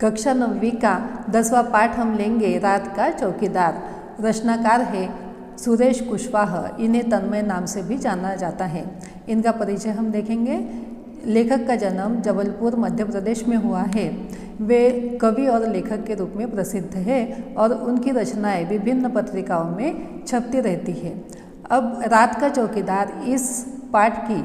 कक्षा 9वीं का 10वां पाठ हम लेंगे रात का चौकीदार। रचनाकार है सुरेश कुशवाहा, इन्हें तन्मय नाम से भी जाना जाता है। इनका परिचय हम देखेंगे। लेखक का जन्म जबलपुर मध्य प्रदेश में हुआ है। वे कवि और लेखक के रूप में प्रसिद्ध है और उनकी रचनाएं विभिन्न पत्रिकाओं में छपती रहती है। अब रात का चौकीदार इस पाठ की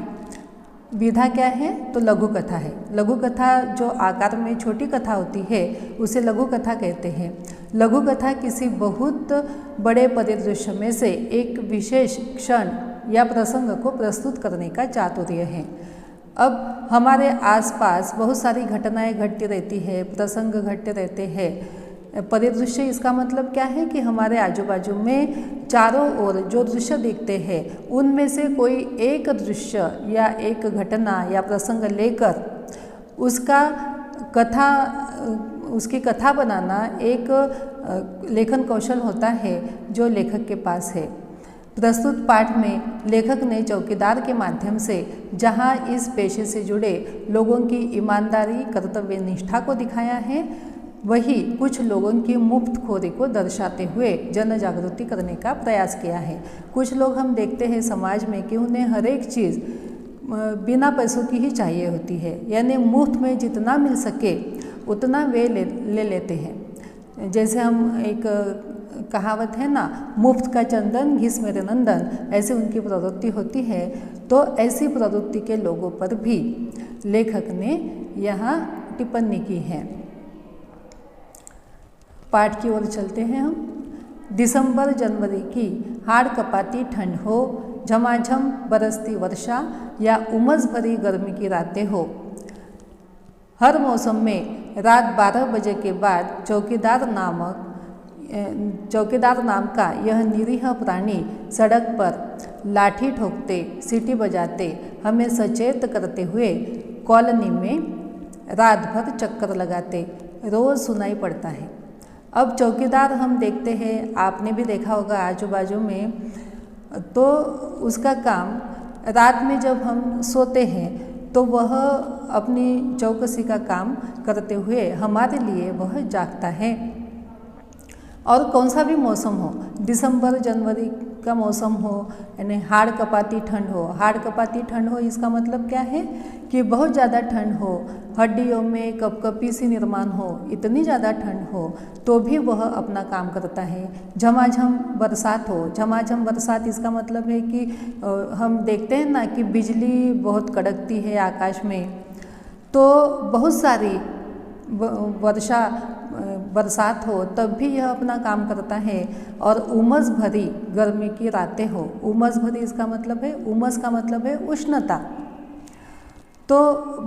विधा क्या है तो लघु कथा है। लघु कथा जो आकार में छोटी कथा होती है उसे लघु कथा कहते हैं। लघु कथा किसी बहुत बड़े परिदृश्य में से एक विशेष क्षण या प्रसंग को प्रस्तुत करने का चातुर्य है। अब हमारे आसपास बहुत सारी घटनाएं घटती रहती है, प्रसंग घटते रहते हैं। परिदृश्य इसका मतलब क्या है कि हमारे आजू बाजू में चारों ओर जो दृश्य दिखते हैं उनमें से कोई एक दृश्य या एक घटना या प्रसंग लेकर उसकी कथा बनाना एक लेखन कौशल होता है जो लेखक के पास है। प्रस्तुत पाठ में लेखक ने चौकीदार के माध्यम से जहां इस पेशे से जुड़े लोगों की ईमानदारी, कर्तव्य निष्ठा को दिखाया है, वही कुछ लोगों की मुफ्तखोरी को दर्शाते हुए जन जागृति करने का प्रयास किया है। कुछ लोग हम देखते हैं समाज में कि उन्हें हर एक चीज़ बिना पैसों की ही चाहिए होती है, यानी मुफ्त में जितना मिल सके उतना वे ले लेते हैं। जैसे हम एक कहावत है ना, मुफ्त का चंदन घिस मेरे नंदन, ऐसे उनकी प्रवृत्ति होती है। तो ऐसी प्रवृत्ति के लोगों पर भी लेखक ने यहाँ टिप्पणी की है। पाठ की ओर चलते हैं हम। दिसंबर जनवरी की हाड़ कपाती ठंड हो, झमाझम बरसती वर्षा या उमस भरी गर्मी की रातें हो, हर मौसम में रात 12 बजे के बाद चौकीदार नाम का यह निरीह प्राणी सड़क पर लाठी ठोकते, सीटी बजाते, हमें सचेत करते हुए कॉलोनी में रात भर चक्कर लगाते रोज़ सुनाई पड़ता है। अब चौकीदार हम देखते हैं, आपने भी देखा होगा आजू बाजू में, तो उसका काम रात में जब हम सोते हैं तो वह अपनी चौकसी का काम करते हुए हमारे लिए वह जागता है। और कौन सा भी मौसम हो, दिसंबर जनवरी का मौसम हो, यानी हाड़ कपाती ठंड हो। हाड़ कपाती ठंड हो इसका मतलब क्या है कि बहुत ज़्यादा ठंड हो, हड्डियों में कपकपी सी निर्माण हो, इतनी ज़्यादा ठंड हो तो भी वह अपना काम करता है। झमाझम बरसात हो, झमाझम बरसात इसका मतलब है कि हम देखते हैं ना कि बिजली बहुत कड़कती है आकाश में, तो बहुत सारी बरसात हो तब भी यह अपना काम करता है। और उमस भरी गर्मी की रातें हो, उमस भरी इसका मतलब है, उमस का मतलब है उष्णता, तो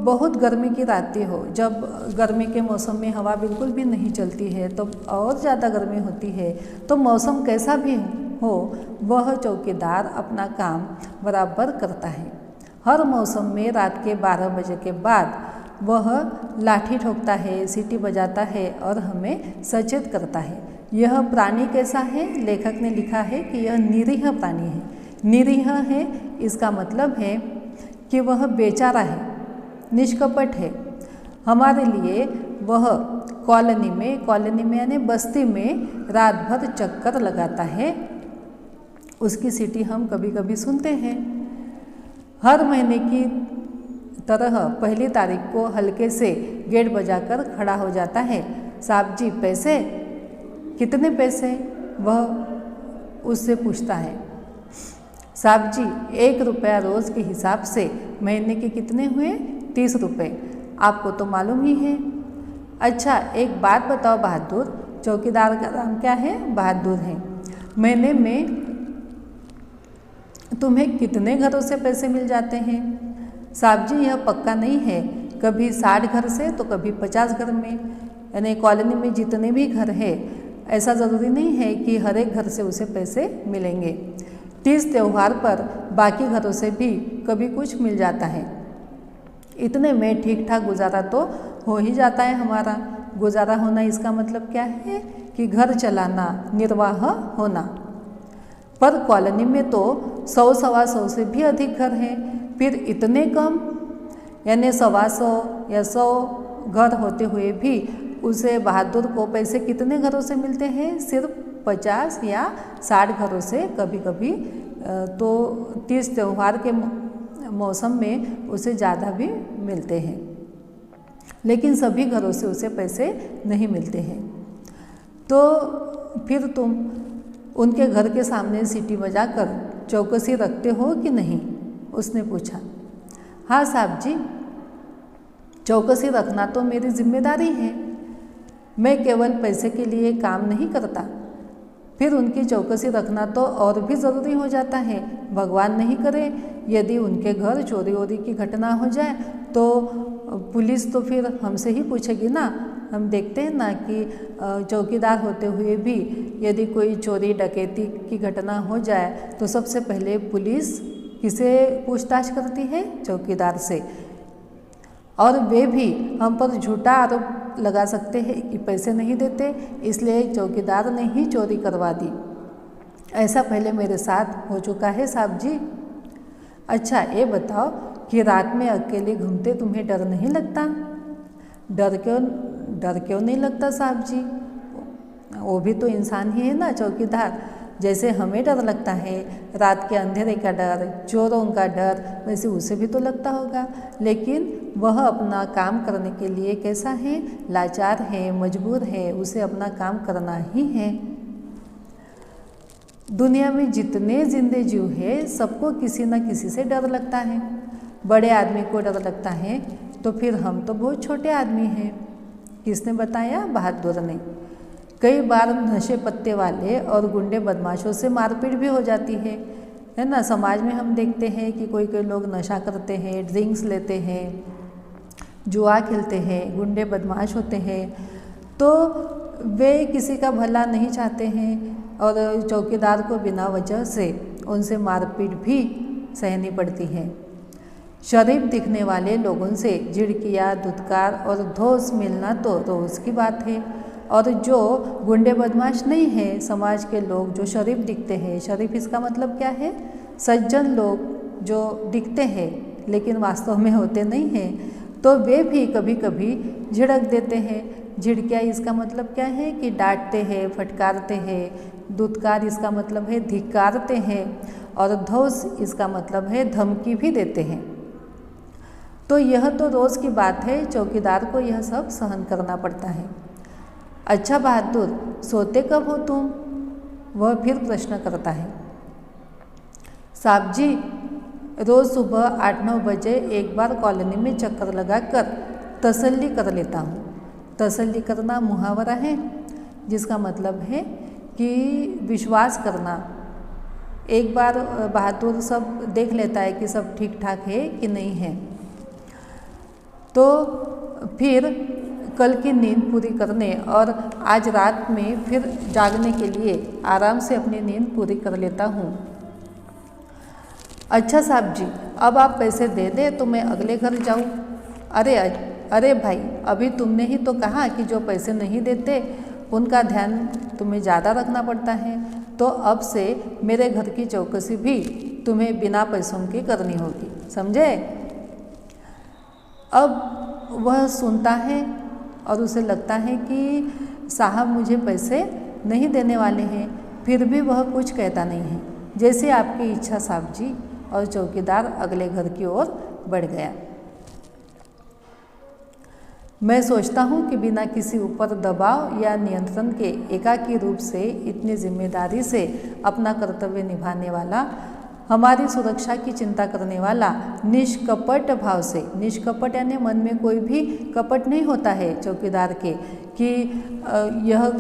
बहुत गर्मी की रातें हो, जब गर्मी के मौसम में हवा बिल्कुल भी नहीं चलती है तो और ज़्यादा गर्मी होती है। तो मौसम कैसा भी हो वह चौकीदार अपना काम बराबर करता है। हर मौसम में रात के 12 बजे के बाद वह लाठी ठोकता है, सीटी बजाता है और हमें सचेत करता है। यह प्राणी कैसा है, लेखक ने लिखा है कि यह निरीह प्राणी है। निरीह है इसका मतलब है कि वह बेचारा है, निष्कपट है। हमारे लिए वह कॉलोनी में यानी बस्ती में रात भर चक्कर लगाता है। उसकी सीटी हम कभी कभी सुनते हैं। हर महीने की तरह 1 तारीख को हल्के से गेट बजाकर खड़ा हो जाता है। साहब जी पैसे, कितने पैसे, वह उससे पूछता है। साहब जी 1 रुपया रोज़ के हिसाब से महीने के कितने हुए, 30 रुपये, आपको तो मालूम ही है। अच्छा एक बात बताओ बहादुर, चौकीदार का नाम क्या है, बहादुर है, महीने में तुम्हें कितने घरों से पैसे मिल जाते हैं। साहब जी यह पक्का नहीं है, कभी 60 घर से तो कभी 50 घर में, यानी कॉलोनी में जितने भी घर हैं ऐसा ज़रूरी नहीं है कि हर एक घर से उसे पैसे मिलेंगे। 30 त्यौहार पर बाकी घरों से भी कभी कुछ मिल जाता है। इतने में ठीक ठाक गुजारा तो हो ही जाता है हमारा। गुजारा होना इसका मतलब क्या है कि घर चलाना, निर्वाह होना। पर कॉलोनी में तो 100-125 से भी अधिक घर हैं, फिर इतने कम, यानी 125 या 100 घर होते हुए भी उसे बहादुर को पैसे कितने घरों से मिलते हैं? सिर्फ 50 या 60 घरों से, कभी कभी तो 30 त्यौहार के मौसम में उसे ज़्यादा भी मिलते हैं, लेकिन सभी घरों से उसे पैसे नहीं मिलते हैं। तो फिर तुम उनके घर के सामने सीटी बजाकर चौकसी रखते हो कि नहीं? उसने पूछा। हाँ साहब जी, चौकसी रखना तो मेरी जिम्मेदारी है, मैं केवल पैसे के लिए काम नहीं करता। फिर उनकी चौकसी रखना तो और भी ज़रूरी हो जाता है। भगवान नहीं करे यदि उनके घर चोरी वोरी की घटना हो जाए तो पुलिस तो फिर हमसे ही पूछेगी ना। हम देखते हैं ना कि चौकीदार होते हुए भी यदि कोई चोरी डकैती की घटना हो जाए तो सबसे पहले पुलिस किसे पूछताछ करती है? चौकीदार से। और वे भी हम पर झूठा आरोप लगा सकते हैं कि पैसे नहीं देते, इसलिए चौकीदार ने ही चोरी करवा दी। ऐसा पहले मेरे साथ हो चुका है साहब जी। अच्छा ये बताओ कि रात में अकेले घूमते तुम्हें डर नहीं लगता? डर क्यों नहीं लगता साहब जी? वो भी तो इंसान ही है ना चौकीदार। जैसे हमें डर लगता है, रात के अंधेरे का डर, चोरों का डर, वैसे उसे भी तो लगता होगा। लेकिन वह अपना काम करने के लिए कैसा है? लाचार है, मजबूर है, उसे अपना काम करना ही है। दुनिया में जितने जिंदे जीव है सबको किसी न किसी से डर लगता है। बड़े आदमी को डर लगता है तो फिर हम तो बहुत छोटे आदमी हैं। किसने बताया? बहादुर ने। कई बार नशे पत्ते वाले और गुंडे बदमाशों से मारपीट भी हो जाती है ना। समाज में हम देखते हैं कि कोई लोग नशा करते हैं, ड्रिंक्स लेते हैं, जुआ खेलते हैं, गुंडे बदमाश होते हैं, तो वे किसी का भला नहीं चाहते हैं और चौकीदार को बिना वजह से उनसे मारपीट भी सहनी पड़ती है। शरीफ दिखने वाले लोगों से झिड़कियाँ, धुतकार और धोस मिलना तो रोज़ की बात है। और जो गुंडे बदमाश नहीं हैं, समाज के लोग जो शरीफ दिखते हैं, शरीफ इसका मतलब क्या है? सज्जन लोग जो दिखते हैं लेकिन वास्तव में होते नहीं हैं, तो वे भी कभी कभी झिड़क देते हैं। झिड़कियाँ इसका मतलब क्या है? कि डांटते हैं, फटकारते हैं। धुतकार इसका मतलब है धिक्कारते हैं। और धोस इसका मतलब है धमकी भी देते हैं। तो यह तो रोज़ की बात है, चौकीदार को यह सब सहन करना पड़ता है। अच्छा बहादुर, सोते कब हो तुम? वह फिर प्रश्न करता है। साहब जी, रोज़ सुबह 8-9 बजे एक बार कॉलोनी में चक्कर लगाकर तसल्ली कर लेता हूँ। तसल्ली करना मुहावरा है जिसका मतलब है कि विश्वास करना। एक बार बहादुर सब देख लेता है कि सब ठीक ठाक है कि नहीं है, तो फिर कल की नींद पूरी करने और आज रात में फिर जागने के लिए आराम से अपनी नींद पूरी कर लेता हूँ। अच्छा साहब जी, अब आप पैसे दे दें तो मैं अगले घर जाऊँ। अरे भाई, अभी तुमने ही तो कहा कि जो पैसे नहीं देते उनका ध्यान तुम्हें ज़्यादा रखना पड़ता है, तो अब से मेरे घर की चौकसी भी तुम्हें बिना पैसों की करनी होगी, समझे? अब वह सुनता है और उसे लगता है कि साहब मुझे पैसे नहीं देने वाले हैं, फिर भी वह कुछ कहता नहीं है। जैसे आपकी इच्छा साहब जी। और चौकीदार अगले घर की ओर बढ़ गया। मैं सोचता हूँ कि बिना किसी ऊपर दबाव या नियंत्रण के एकाकी रूप से इतनी जिम्मेदारी से अपना कर्तव्य निभाने वाला, हमारी सुरक्षा की चिंता करने वाला, निष्कपट भाव से, निष्कपट यानी मन में कोई भी कपट नहीं होता है चौकीदार के, कि यह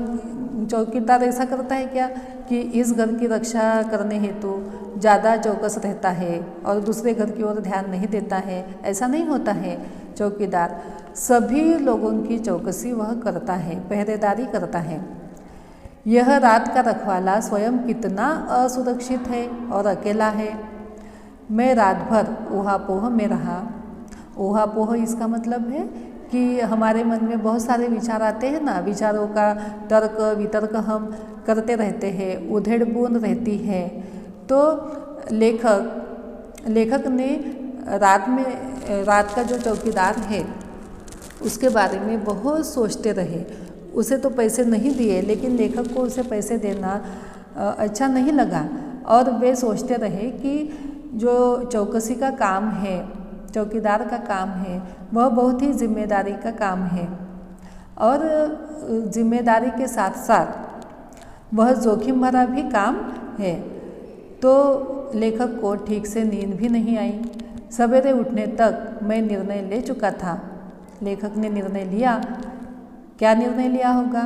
चौकीदार ऐसा करता है क्या कि इस घर की रक्षा करने हेतु ज़्यादा चौकस रहता है और दूसरे घर की ओर ध्यान नहीं देता है। ऐसा नहीं होता है। चौकीदार सभी लोगों की चौकसी वह करता है, पहरेदारी करता है। यह रात का रखवाला स्वयं कितना असुरक्षित है और अकेला है। मैं रात भर ऊहापोह में रहा। ऊहापोह इसका मतलब है कि हमारे मन में बहुत सारे विचार आते हैं ना, विचारों का तर्क वितर्क हम करते रहते हैं, उधेड़ बूंद रहती है। तो लेखक ने रात का जो चौकीदार है उसके बारे में बहुत सोचते रहे। उसे तो पैसे नहीं दिए, लेकिन लेखक को उसे पैसे देना अच्छा नहीं लगा और वे सोचते रहे कि जो चौकसी का काम है, चौकीदार का काम है, वह बहुत ही जिम्मेदारी का काम है और जिम्मेदारी के साथ साथ वह जोखिम भरा भी काम है। तो लेखक को ठीक से नींद भी नहीं आई। सवेरे उठने तक मैं निर्णय ले चुका था। लेखक ने निर्णय लिया। क्या निर्णय लिया होगा?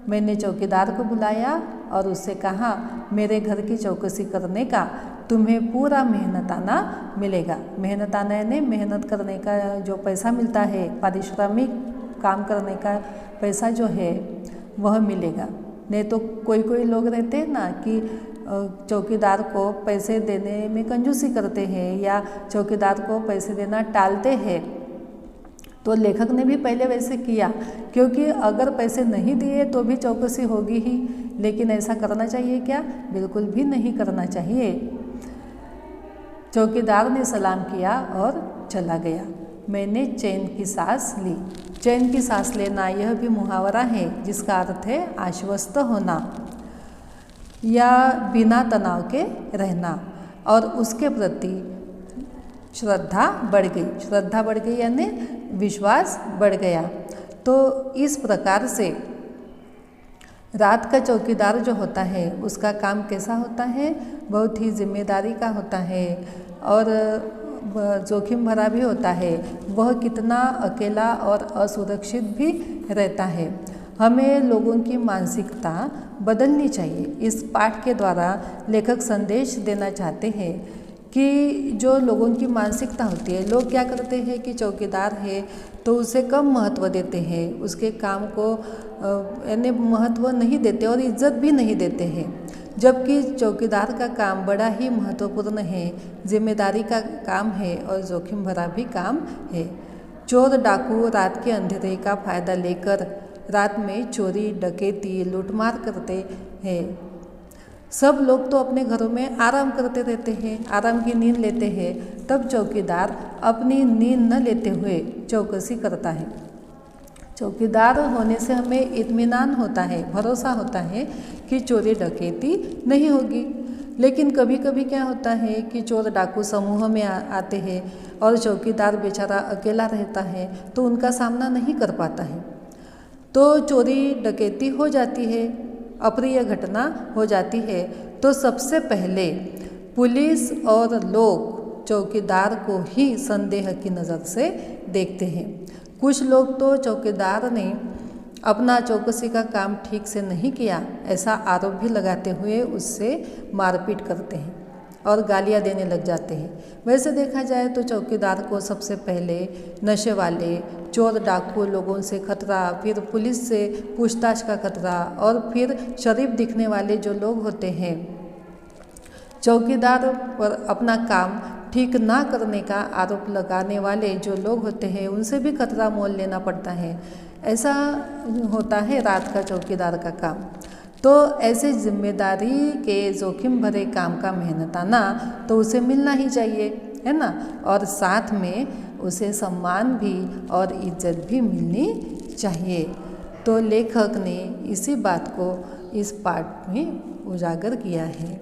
मैंने चौकीदार को बुलाया और उससे कहा, मेरे घर की चौकसी करने का तुम्हें पूरा मेहनताना मिलेगा। मेहनताना यानी मेहनत करने का जो पैसा मिलता है, पारिश्रमिक काम करने का पैसा जो है वह मिलेगा। नहीं तो कोई कोई लोग रहते हैं ना कि चौकीदार को पैसे देने में कंजूसी करते हैं या चौकीदार को पैसे देना टालते हैं। तो लेखक ने भी पहले वैसे किया, क्योंकि अगर पैसे नहीं दिए तो भी चौकसी होगी ही। लेकिन ऐसा करना चाहिए क्या? बिल्कुल भी नहीं करना चाहिए। चौकीदार ने सलाम किया और चला गया। मैंने चैन की सांस ली। चैन की सांस लेना यह भी मुहावरा है जिसका अर्थ है आश्वस्त होना या बिना तनाव के रहना, और उसके प्रति श्रद्धा बढ़ गई। श्रद्धा बढ़ गई यानी विश्वास बढ़ गया। तो इस प्रकार से रात का चौकीदार जो होता है उसका काम कैसा होता है? बहुत ही जिम्मेदारी का होता है और जोखिम भरा भी होता है। वह कितना अकेला और असुरक्षित भी रहता है। हमें लोगों की मानसिकता बदलनी चाहिए। इस पाठ के द्वारा लेखक संदेश देना चाहते हैं कि जो लोगों की मानसिकता होती है, लोग क्या करते हैं कि चौकीदार है तो उसे कम महत्व देते हैं, उसके काम को यानी महत्व नहीं देते और इज्जत भी नहीं देते हैं। जबकि चौकीदार का काम बड़ा ही महत्वपूर्ण है, जिम्मेदारी का काम है और जोखिम भरा भी काम है। चोर डाकू रात के अंधेरे का फायदा लेकर रात में चोरी, डकैती, लूटमार करते हैं। सब लोग तो अपने घरों में आराम करते रहते हैं, आराम की नींद लेते हैं। तब चौकीदार अपनी नींद न लेते हुए चौकसी करता है। चौकीदार होने से हमें इत्मीनान होता है, भरोसा होता है कि चोरी डकैती नहीं होगी। लेकिन कभी कभी क्या होता है कि चोर डाकू समूह में आते हैं और चौकीदार बेचारा अकेला रहता है तो उनका सामना नहीं कर पाता है, तो चोरी डकैती हो जाती है, अप्रिय घटना हो जाती है। तो सबसे पहले पुलिस और लोग चौकीदार को ही संदेह की नज़र से देखते हैं। कुछ लोग तो चौकीदार ने अपना चौकसी का काम ठीक से नहीं किया ऐसा आरोप भी लगाते हुए उससे मारपीट करते हैं और गालियां देने लग जाते हैं। वैसे देखा जाए तो चौकीदार को सबसे पहले नशे वाले, चोर डाकू लोगों से खतरा, फिर पुलिस से पूछताछ का खतरा और फिर शरीफ दिखने वाले जो लोग होते हैं, चौकीदार पर अपना काम ठीक ना करने का आरोप लगाने वाले जो लोग होते हैं, उनसे भी खतरा मोल लेना पड़ता है। ऐसा होता है रात का चौकीदार का काम। तो ऐसे जिम्मेदारी के जोखिम भरे काम का मेहनताना तो उसे मिलना ही चाहिए, है ना, और साथ में उसे सम्मान भी और इज्जत भी मिलनी चाहिए। तो लेखक ने इसी बात को इस पाठ में उजागर किया है।